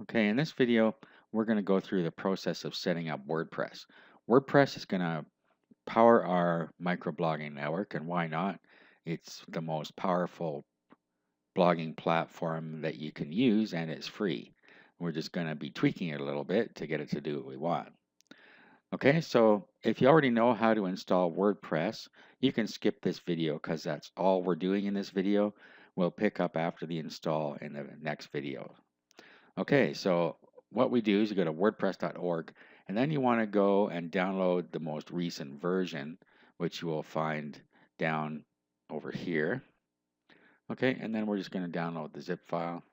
Okay, in this video, we're going to go through the process of setting up WordPress. WordPress is going to power our microblogging network, and why not? It's the most powerful blogging platform that you can use, and it's free. We're just going to be tweaking it a little bit to get it to do what we want. Okay, so if you already know how to install WordPress, you can skip this video because that's all we're doing in this video. We'll pick up after the install in the next video. Okay, so what we do is you go to wordpress.org and then you want to go and download the most recent version, which you will find down over here. Okay, and then we're just going to download the zip file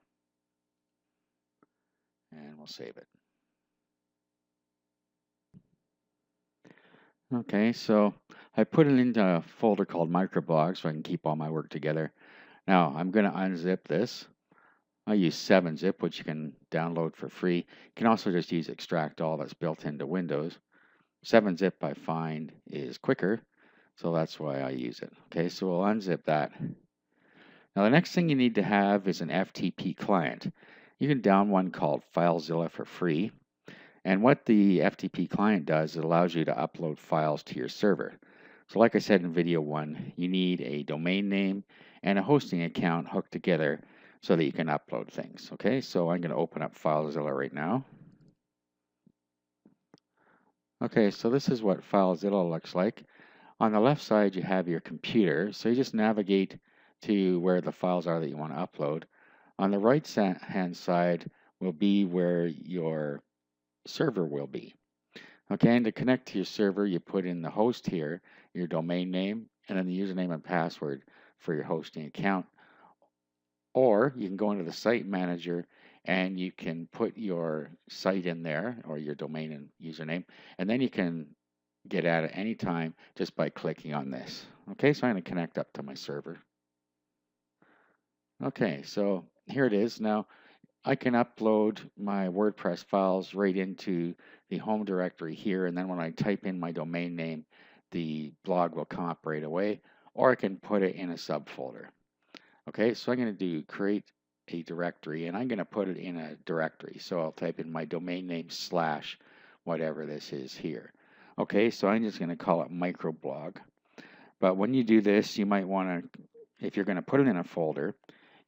and we'll save it. Okay, so I put it into a folder called microblog so I can keep all my work together. Now I'm going to unzip this. I use 7-zip, which you can download for free. You can also just use extract all that's built into Windows. 7-zip I find is quicker, so that's why I use it. Okay, so we'll unzip that. Now the next thing you need to have is an FTP client. You can download one called FileZilla for free. And what the FTP client does, it allows you to upload files to your server. So like I said in video 1, you need a domain name and a hosting account hooked together so that you can upload things. Okay, so I'm going to open up FileZilla right now. Okay, so this is what FileZilla looks like. On the left side, you have your computer, so you just navigate to where the files are that you want to upload. On the right hand side will be where your server will be. Okay, and to connect to your server, you put in the host here, your domain name, and then the username and password for your hosting account. Or you can go into the site manager and you can put your site in there or your domain and username, and then you can get at it anytime just by clicking on this. Okay, so I'm going to connect up to my server. Okay, so here it is. Now I can upload my WordPress files right into the home directory here, and then when I type in my domain name, the blog will come up right away, or I can put it in a subfolder. Okay, so I'm going to do create a directory, and I'm going to put it in a directory. So I'll type in my domain name / whatever this is here. Okay, so I'm just going to call it microblog. But when you do this, you might want to, if you're going to put it in a folder,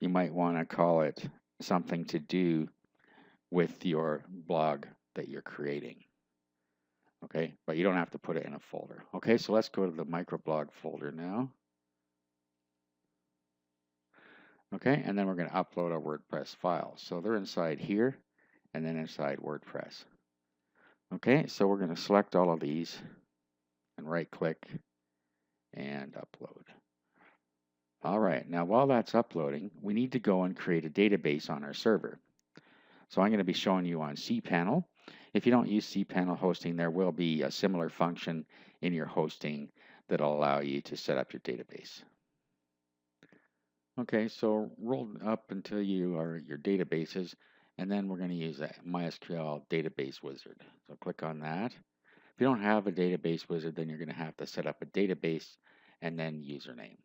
you might want to call it something to do with your blog that you're creating. Okay, but you don't have to put it in a folder. Okay, so let's go to the microblog folder now. Okay, and then we're going to upload our WordPress files. So they're inside here and then inside WordPress. Okay, so we're going to select all of these and right click and upload. All right, now while that's uploading, we need to go and create a database on our server. So I'm going to be showing you on cPanel. If you don't use cPanel hosting, there will be a similar function in your hosting that'll allow you to set up your database. Okay, so roll up until you are your databases, and then we're going to use a MySQL database wizard. So click on that. If you don't have a database wizard, then you're going to have to set up a database and then username.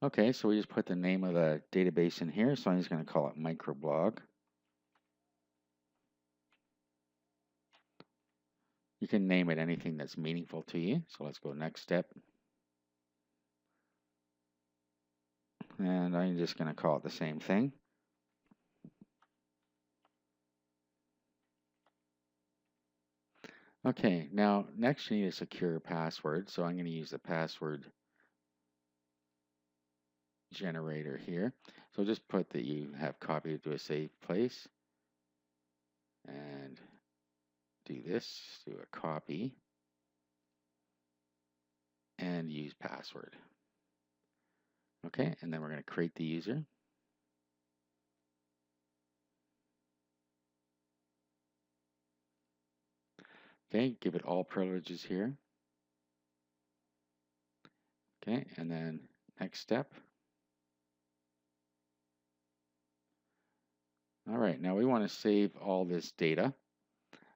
Okay, so we just put the name of the database in here, so I'm just going to call it microblog. You can name it anything that's meaningful to you. So let's go next step. And I'm just going to call it the same thing. Okay, now next you need a secure password. So I'm going to use the password generator here. So just put that you have copied to a safe place. And do this, do a copy. And use password. Okay, and then we're going to create the user. Okay, give it all privileges here. Okay, and then next step. All right, now we want to save all this data.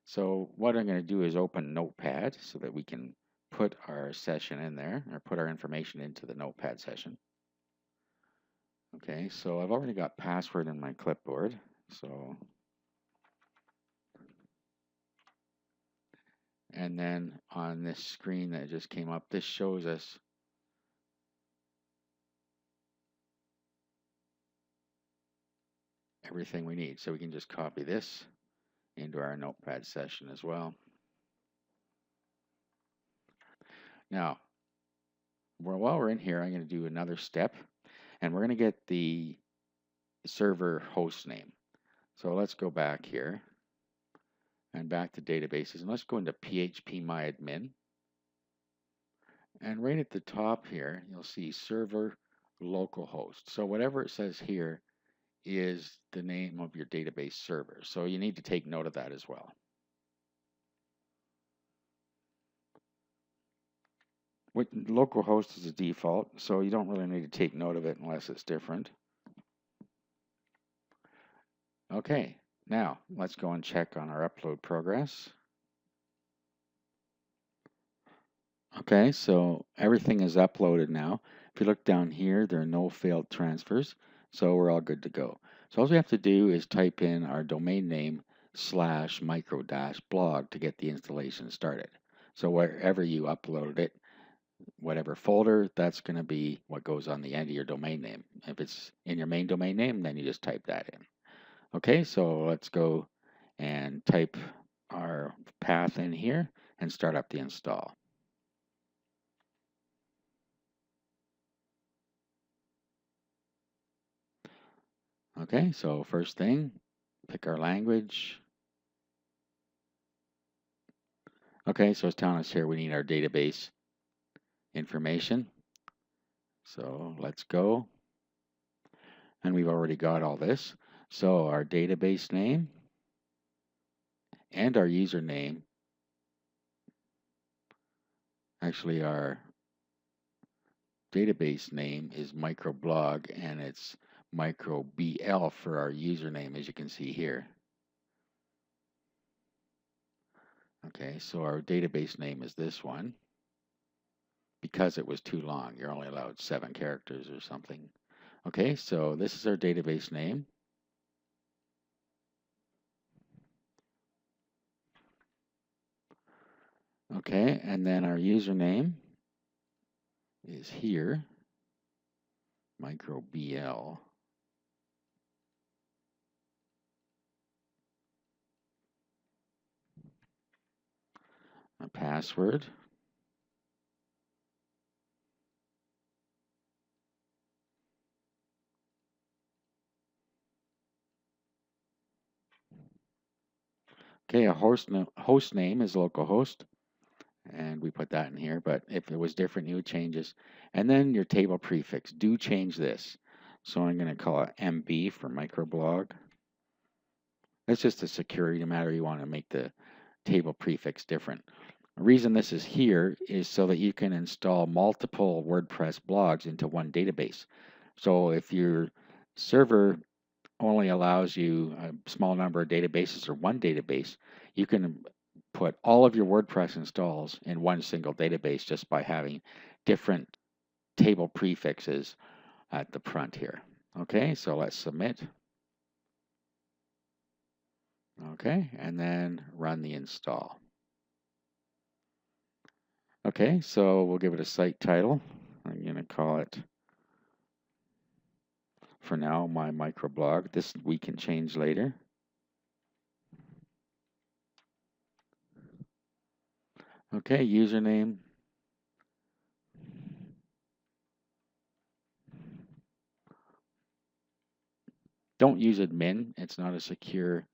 So what I'm going to do is open Notepad so that we can put our session in there, or put our information into the Notepad session. Okay, so I've already got password in my clipboard. So, and then on this screen that just came up, this shows us everything we need. So we can just copy this into our notepad session as well. Now, while we're in here, I'm going to do another step, and we're going to get the server host name. So let's go back here and back to databases, and let's go into phpMyAdmin. And right at the top here, you'll see server localhost. So whatever it says here is the name of your database server. So you need to take note of that as well. Localhost is a default, so you don't really need to take note of it unless it's different. Okay, now let's go and check on our upload progress. Okay, so everything is uploaded now. If you look down here, there are no failed transfers, so we're all good to go. So all we have to do is type in our domain name /micro-blog to get the installation started. So wherever you uploaded it, whatever folder, that's going to be what goes on the end of your domain name. If it's in your main domain name, then you just type that in. Okay, so let's go and type our path in here and start up the install. Okay, so first thing, pick our language. Okay, so it's telling us here we need our database information. So let's go. And we've already got all this. So our database name and our username, actually our database name is microblog and it's microbl for our username, as you can see here. Okay, so our database name is this one. Because it was too long, you're only allowed 7 characters or something. Okay, so this is our database name. Okay, and then our username is here, microbl. A password. Okay, a host name is localhost, and we put that in here, but if it was different, you would change this. And then your table prefix, do change this. So I'm going to call it MB for microblog. That's just a security matter. You want to make the table prefix different. The reason this is here is so that you can install multiple WordPress blogs into one database. So if your server only allows you a small number of databases or one database, you can put all of your WordPress installs in one single database just by having different table prefixes at the front here. Okay, so let's submit. Okay, and then run the install. Okay, so we'll give it a site title. I'm going to call it, for now, my microblog. This we can change later. Okay, username. Don't use admin. It's not a secure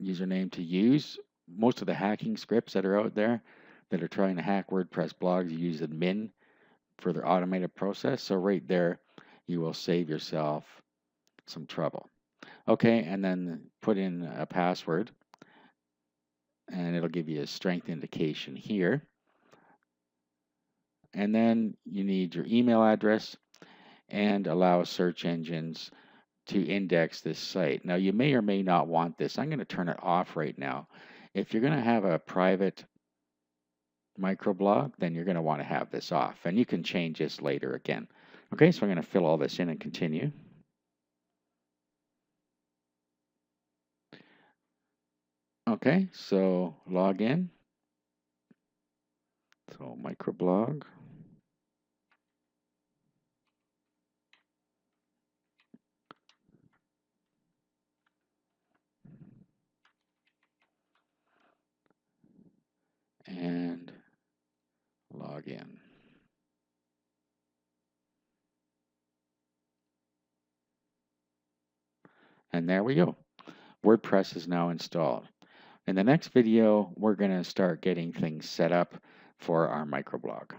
username to use. Most of the hacking scripts that are out there that are trying to hack WordPress blogs use admin for their automated process. So right there, you will save yourself some trouble. Okay, and then put in a password, and it'll give you a strength indication here. And then you need your email address and allow search engines to index this site. Now, you may or may not want this. I'm going to turn it off right now. If you're going to have a private microblog, then you're going to want to have this off. And you can change this later again. Okay, so I'm going to fill all this in and continue. Okay, so log in. So microblog. And log in. And there we go. WordPress is now installed. In the next video, we're going to start getting things set up for our microblog.